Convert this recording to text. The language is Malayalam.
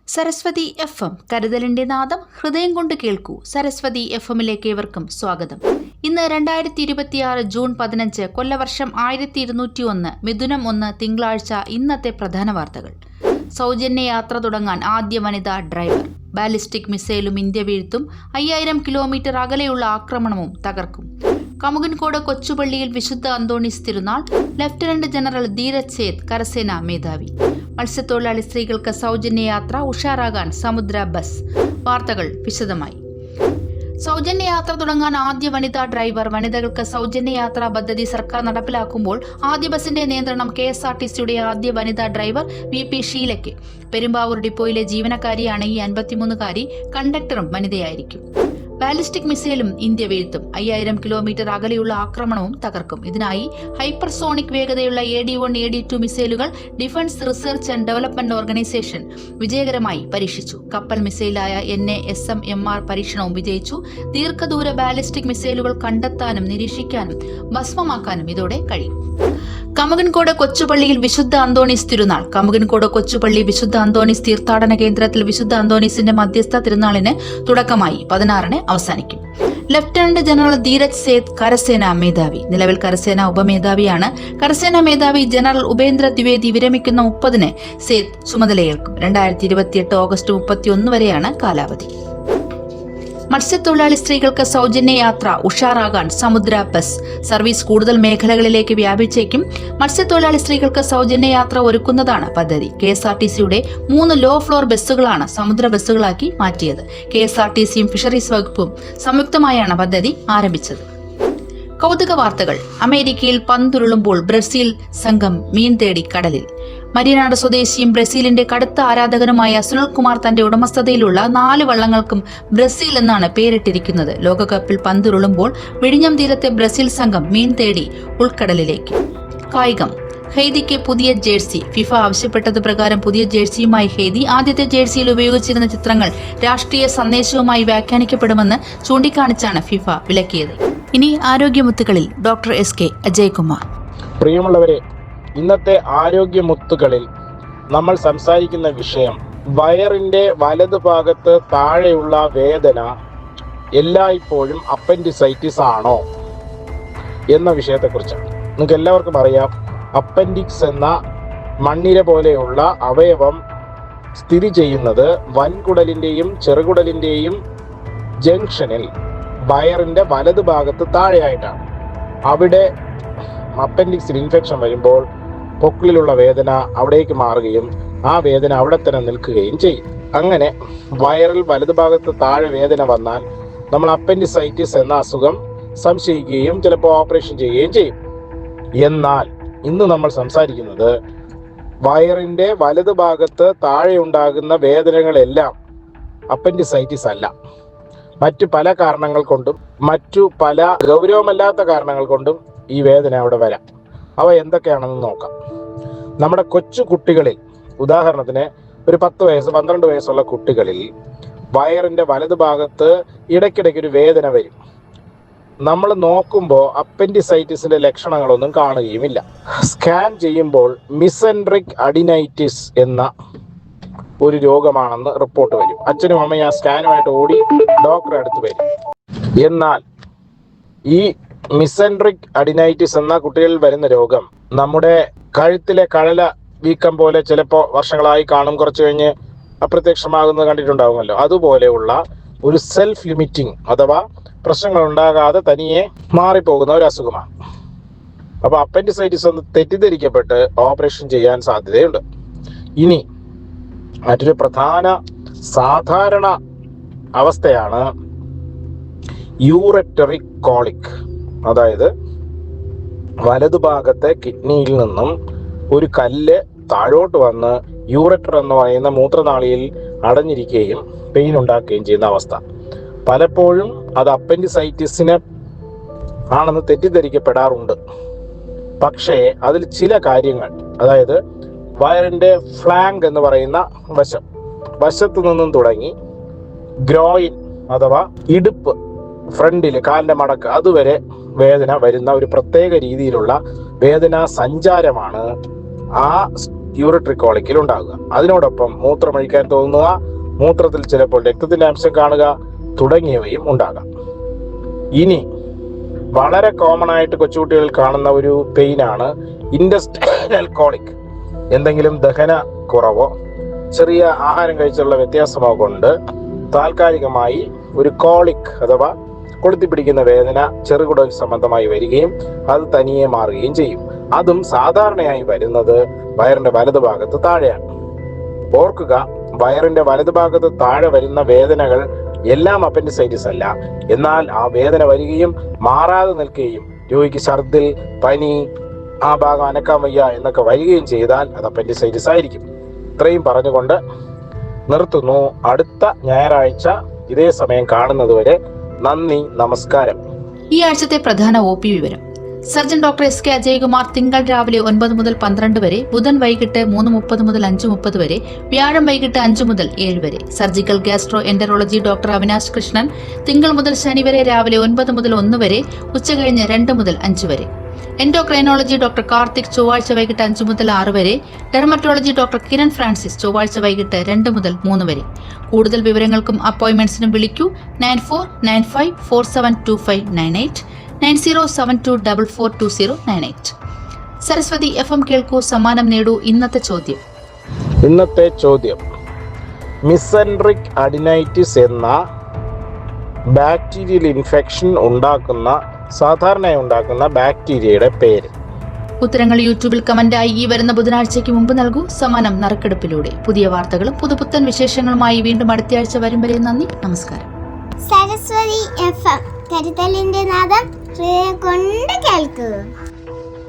സരസ്വതി എഫ് എം കരുതലിന്റെ നാദം ഹൃദയം കൊണ്ട് കേൾക്കൂ. സരസ്വതി എഫ് എമ്മിലേക്ക് ഏവർക്കും സ്വാഗതം. ഇന്ന് 2026 ജൂൺ 15 കൊല്ലവർഷം 1201 മിഥുനം 1 തിങ്കളാഴ്ച. ഇന്നത്തെ പ്രധാന വാർത്തകൾ. സൗജന്യ യാത്ര തുടങ്ങാൻ ആദ്യ വനിതാ ഡ്രൈവർ. ബാലിസ്റ്റിക് മിസൈലും ഇന്ത്യ വീഴ്ത്തും. 5000 കിലോമീറ്റർ അകലെയുള്ള ആക്രമണവും തകർക്കും. കമുകൻകോട് കൊച്ചുപള്ളിയിൽ വിശുദ്ധ അന്തോണീസ് തിരുനാൾ. ലഫ്റ്റനന്റ് ജനറൽ ധീരജ് സേത്ത് കരസേനാ മേധാവി. മത്സ്യത്തൊഴിലാളി സ്ത്രീകൾക്ക് സൗജന്യ യാത്ര, ഉഷാറാകാൻ സമുദ്ര ബസ്. വാർത്തകൾ വിശദമായി. സൗജന്യ യാത്ര തുടങ്ങാൻ ആദ്യ വനിതാ ഡ്രൈവർ. വനിതകൾക്ക് സൗജന്യ യാത്രാ പദ്ധതി സർക്കാർ നടപ്പിലാക്കുമ്പോൾ ആദ്യ ബസിന്റെ നിയന്ത്രണം KSRTCയുടെ ആദ്യ വനിതാ ഡ്രൈവർ VP ഷീലയ്ക്ക്. പെരുമ്പാവൂർ ഡിപ്പോയിലെ ജീവനക്കാരിയാണ് ഈ 53കാരി. കണ്ടക്ടറും വനിതയായിരിക്കും. ബാലിസ്റ്റിക് മിസൈലും ഇന്ത്യ വീഴ്ത്തും. 5000 കിലോമീറ്റർ അകലെയുള്ള ആക്രമണവും തകർക്കും. ഇതിനായി ഹൈപ്പർസോണിക് വേഗതയുള്ള AD-1, AD-2 മിസൈലുകൾ defence research and development organisation വിജയകരമായി പരീക്ഷിച്ചു. കപ്പൽ മിസൈലായ NASM-MR പരീക്ഷണവും വിജയിച്ചു. ദീർഘദൂര ബാലിസ്റ്റിക് മിസൈലുകൾ കണ്ടെത്താനും നിരീക്ഷിക്കാനും ഭസ്മമാക്കാനും ഇതോടെ കഴിയും. കമുകൻകോട് കൊച്ചുപള്ളിയിൽ വിശുദ്ധ അന്തോണീസ് തിരുനാൾ. കമുകൻകോട് കൊച്ചുപള്ളി വിശുദ്ധ അന്തോണീസ് തീർത്ഥാടന കേന്ദ്രത്തിൽ വിശുദ്ധ അന്തോണീസിന്റെ മധ്യസ്ഥ തിരുനാളിന് തുടക്കമായി. 16-ന് അവസാനിക്കും. ലഫ്റ്റനന്റ് ജനറൽ ധീരജ് സേത്ത് കരസേനാ മേധാവി. നിലവിൽ കരസേനാ ഉപമേധാവിയാണ്. കരസേനാ മേധാവി ജനറൽ ഉപേന്ദ്ര ദ്വിവേദി വിരമിക്കുന്ന 30-ന് സേത്ത് ചുമതലയേൽക്കും. 2028 ഓഗസ്റ്റ് 31 വരെയാണ് കാലാവധി. മത്സ്യത്തൊഴിലാളി സ്ത്രീകൾക്ക് സൗജന്യ യാത്ര, ഉഷാറാകാൻ സമുദ്ര ബസ്. സർവീസ് കൂടുതൽ മേഖലകളിലേക്ക് വ്യാപിച്ചേക്കും. മത്സ്യത്തൊഴിലാളി സ്ത്രീകൾക്ക് സൗജന്യ യാത്ര ഒരുക്കുന്നതാണ് പദ്ധതി. KSRTCയുടെ 3 ലോ ഫ്ലോർ ബസ്സുകളാണ് സമുദ്ര ബസ്സുകളാക്കി മാറ്റിയത്. KSRTCയും ഫിഷറീസ് വകുപ്പും സംയുക്തമായാണ് പദ്ധതി ആരംഭിച്ചത്. കൗതുക വാർത്തകൾ. അമേരിക്കയിൽ പന്തുരുളുമ്പോൾ ബ്രസീൽ സംഘം മീൻ തേടി കടലിൽ. മരിനാട് സ്വദേശിയും ബ്രസീലിന്റെ കടുത്ത ആരാധകനുമായ സുനിൽകുമാർ തന്റെ ഉടമസ്ഥതയിലുള്ള 4 വള്ളങ്ങൾക്കും ബ്രസീൽ എന്നാണ് പേരിട്ടിരിക്കുന്നത്. ലോകകപ്പിൽ പന്തുരുളുമ്പോൾ വിഴിഞ്ഞം തീരത്തെ ബ്രസീൽ സംഘം മീൻ തേടി ഉൾക്കടലിലേക്ക്. കായികം. ഹെയ്ദിക്ക് പുതിയ ജേഴ്സി. ഫിഫ ആവശ്യപ്പെട്ടത് പ്രകാരം പുതിയ ജേഴ്സിയുമായി ഹെയ്ദി. ആദ്യത്തെ ജേഴ്സിയിൽ ഉപയോഗിച്ചിരുന്ന ചിത്രങ്ങൾ രാഷ്ട്രീയ സന്ദേശവുമായി വ്യാഖ്യാനിക്കപ്പെടുമെന്ന് ചൂണ്ടിക്കാണിച്ചാണ് ഫിഫ വിലക്കിയത്. ഇനി ആരോഗ്യമുത്തുകളിൽ ഡോക്ടർ SK അജയ്കുമാർ. പ്രിയമുള്ളവരെ, ഇന്നത്തെ ആരോഗ്യമുത്തുകളിൽ നമ്മൾ സംസാരിക്കുന്ന വിഷയം വയറിന്റെ വലതുഭാഗത്ത് താഴെയുള്ള വേദന എല്ലായ്പ്പോഴും അപ്പൻഡിസൈറ്റിസ് ആണോ എന്ന വിഷയത്തെക്കുറിച്ചാണ്. നിങ്ങൾക്ക് എല്ലാവർക്കും അറിയാം, അപ്പൻഡിക്സ് എന്ന മണ്ണിര പോലെയുള്ള അവയവം സ്ഥിതി ചെയ്യുന്നത് വൻകുടലിന്റെയും ചെറുകുടലിന്റെയും ജംഗ്ഷനിൽ വയറിന്റെ വലതുഭാഗത്ത് താഴെയായിട്ടാണ്. അവിടെ അപ്പൻഡിക്സിൽ ഇൻഫെക്ഷൻ വരുമ്പോൾ പൊക്കിളിലുള്ള വേദന അവിടേക്ക് മാറുകയും ആ വേദന അവിടെ തന്നെ നിൽക്കുകയും ചെയ്യും. അങ്ങനെ വയറിൽ വലതുഭാഗത്ത് താഴെ വേദന വന്നാൽ നമ്മൾ അപ്പൻഡിസൈറ്റിസ് എന്ന അസുഖം സംശയിക്കുകയും ചിലപ്പോൾ ഓപ്പറേഷൻ ചെയ്യുകയും ചെയ്യും. എന്നാൽ ഇന്ന് നമ്മൾ സംസാരിക്കുന്നത് വയറിന്റെ വലതുഭാഗത്ത് താഴെ ഉണ്ടാകുന്ന വേദനകളെല്ലാം അപ്പൻഡിസൈറ്റിസ് അല്ല. മറ്റു പല കാരണങ്ങൾ കൊണ്ടും മറ്റു പല ഗൗരവമല്ലാത്ത കാരണങ്ങൾ കൊണ്ടും ഈ വേദന അവിടെ വരാം. അവ എന്തൊക്കെയാണെന്ന് നോക്കാം. നമ്മുടെ കൊച്ചു കുട്ടികളിൽ, ഉദാഹരണത്തിന് ഒരു 10 വയസ്സ് 12 വയസ്സുള്ള കുട്ടികളിൽ വയറിന്റെ വലതുഭാഗത്ത് ഇടയ്ക്കിടയ്ക്ക് ഒരു വേദന വരും. നമ്മൾ നോക്കുമ്പോൾ അപ്പൻഡിസൈറ്റിസിന്റെ ലക്ഷണങ്ങളൊന്നും കാണുകയുമില്ല. സ്കാൻ ചെയ്യുമ്പോൾ മിസെൻട്രിക് അഡിനൈറ്റിസ് എന്ന ഒരു രോഗമാണെന്ന് റിപ്പോർട്ട് വരും. അച്ഛനും അമ്മയും ആ സ്കാനുമായിട്ട് ഓടി ഡോക്ടറെ അടുത്ത് വരും. എന്നാൽ ഈ മിസെൻട്രിക് അഡിനൈറ്റിസ് എന്ന കുട്ടികളിൽ വരുന്ന രോഗം നമ്മുടെ കഴുത്തിലെ കഴല വീക്കം പോലെ ചിലപ്പോൾ വർഷങ്ങളായി കാണും. കുറച്ച് കഴിഞ്ഞ് അപ്രത്യക്ഷമാകുന്നത് കണ്ടിട്ടുണ്ടാകുമല്ലോ. അതുപോലെയുള്ള ഒരു സെൽഫ് ലിമിറ്റിംഗ് അഥവാ പ്രശ്നങ്ങൾ ഉണ്ടാകാതെ തനിയെ മാറിപ്പോകുന്ന ഒരു അസുഖമാണ്. അപ്പോൾ അപ്പൻഡിസൈറ്റിസ് ഒന്ന് തെറ്റിദ്ധരിക്കപ്പെട്ട് ഓപ്പറേഷൻ ചെയ്യാൻ സാധ്യതയുണ്ട്. ഇനി മറ്റൊരു പ്രധാന സാധാരണ അവസ്ഥയാണ് യൂററ്ററി കോളിക്. അതായത് വലതുഭാഗത്തെ കിഡ്നിയിൽ നിന്നും ഒരു കല്ല് താഴോട്ട് വന്ന് യൂററ്റർ എന്ന് പറയുന്ന മൂത്രനാളിയിൽ അടഞ്ഞിരിക്കുകയും പെയിൻ ഉണ്ടാക്കുകയും ചെയ്യുന്ന അവസ്ഥ. പലപ്പോഴും അത് അപ്പൻഡിസൈറ്റിസിന് ആണെന്ന് തെറ്റിദ്ധരിക്കപ്പെടാറുണ്ട്. പക്ഷേ അതിൽ ചില കാര്യങ്ങൾ, അതായത് വയറിന്റെ ഫ്ലാങ്ക് എന്ന് പറയുന്ന വശത്തു നിന്നും തുടങ്ങി ഗ്രോയിൻ അഥവാ ഇടുപ്പ്, ഫ്രണ്ടില് കാലിന്റെ മടക്ക് അതുവരെ വേദന വരുന്ന ഒരു പ്രത്യേക രീതിയിലുള്ള വേദനാ സഞ്ചാരമാണ് ആ യൂറിട്രിക് കോളിക്കിൽ ഉണ്ടാകുക. അതിനോടൊപ്പം മൂത്രമൊഴിക്കാൻ തോന്നുക, മൂത്രത്തിൽ ചിലപ്പോൾ രക്തത്തിന്റെ അംശം കാണുക തുടങ്ങിയവയും ഉണ്ടാകാം. ഇനി വളരെ കോമൺ ആയിട്ട് കൊച്ചുകുട്ടികളിൽ കാണുന്ന ഒരു പെയിനാണ് ഇൻറ്റെസ്റ്റിനൽ കോളിക്. എന്തെങ്കിലും ദഹന കുറവോ ചെറിയ ആഹാരം കഴിച്ചുള്ള വ്യത്യാസമോ കൊണ്ട് താൽക്കാലികമായി ഒരു കോളിക് അഥവാ കൊളുത്തിപ്പിടിക്കുന്ന വേദന ചെറുകുടൽ സംബന്ധമായി വരികയും അത് തനിയെ മാറുകയും ചെയ്യും. അതും സാധാരണയായി വരുന്നത് വയറിന്റെ വലതുഭാഗത്ത് താഴെയാണ്. ഓർക്കുക, വയറിന്റെ വലതുഭാഗത്ത് താഴെ വരുന്ന വേദനകൾ എല്ലാം അപ്പൻഡിസൈറ്റിസ് അല്ല. എന്നാൽ ആ വേദന വരികയും മാറാതെ നിൽക്കുകയും രോഗിക്ക് ഛർദിൽ, പനി, ആ ഭാഗം അനക്കാൻ വയ്യ എന്നൊക്കെ വരികയും ചെയ്താൽ അത് അപ്പൻഡിസൈറ്റിസ് ആയിരിക്കും. ഇത്രയും പറഞ്ഞുകൊണ്ട് നിർത്തുന്നു. അടുത്ത ഞായറാഴ്ച ഇതേ സമയം കാണുന്നതുവരെ നന്ദി, നമസ്കാരം. ഈ ആഴ്ചത്തെ പ്രധാന OP വിവരം. സർജൻ ഡോക്ടർ SK അജയ്കുമാർ തിങ്കൾ രാവിലെ 9 മുതൽ 12 വരെ, ബുധൻ വൈകിട്ട് 3:30 മുതൽ 5:30 വരെ, വ്യാഴം വൈകിട്ട് 5 മുതൽ 7 വരെ. Surgical gastroenterology doctor Avinash Krishnan തിങ്കൾ മുതൽ ശനി വരെ രാവിലെ 9 മുതൽ 1 വരെ, ഉച്ചകഴിഞ്ഞ് 2 മുതൽ 5 വരെ. എൻഡോക്രൈനോളജി ഡോക്ടർ കാർത്തിക് ചൊവ്വാഴ്ച വൈകിട്ട് 5 മുതൽ 6 വരെ. ഡെർമറ്റോളജി ഡോക്ടർ കിരൺ ഫ്രാൻസിസ് ചൊവ്വാഴ്ച വൈകിട്ട് 2 മുതൽ 3 വരെ. കൂടുതൽ വിവരങ്ങൾക്കും അപ്പോയിന്റ്മെന്റ്സിനും വിളിക്കൂ 9495472598 9072442098. സരസ്വതി FM കേൾക്കൂ, സമ്മാനം നേടൂ. ഇന്നത്തെ ചോദ്യം മിസെൻട്രിക് അഡിനൈറ്റിസ് എന്ന ബാക്ടീരിയൽ ഇൻഫെക്ഷൻ സാധാരണയായി ഉണ്ടാക്കുന്ന ബാക്ടീരിയയുടെ പേര്. ഉത്തരങ്ങൾ യൂട്യൂബിൽ കമന്റായി ഈ വരുന്ന ബുധനാഴ്ചയ്ക്ക് മുമ്പ് നൽകൂ. സമ്മാനം നറുക്കെടുപ്പിലൂടെ. പുതിയ വാർത്തകളും പുതുപുത്തൻ വിശേഷങ്ങളുമായി വീണ്ടും അടുത്തയാഴ്ച വരും വരെ നന്ദി, നമസ്കാരം. സരസ്വതി FM കരുതലിന്റെ നാദം ഹൃദയം കൊണ്ട് കേൾക്കൂ.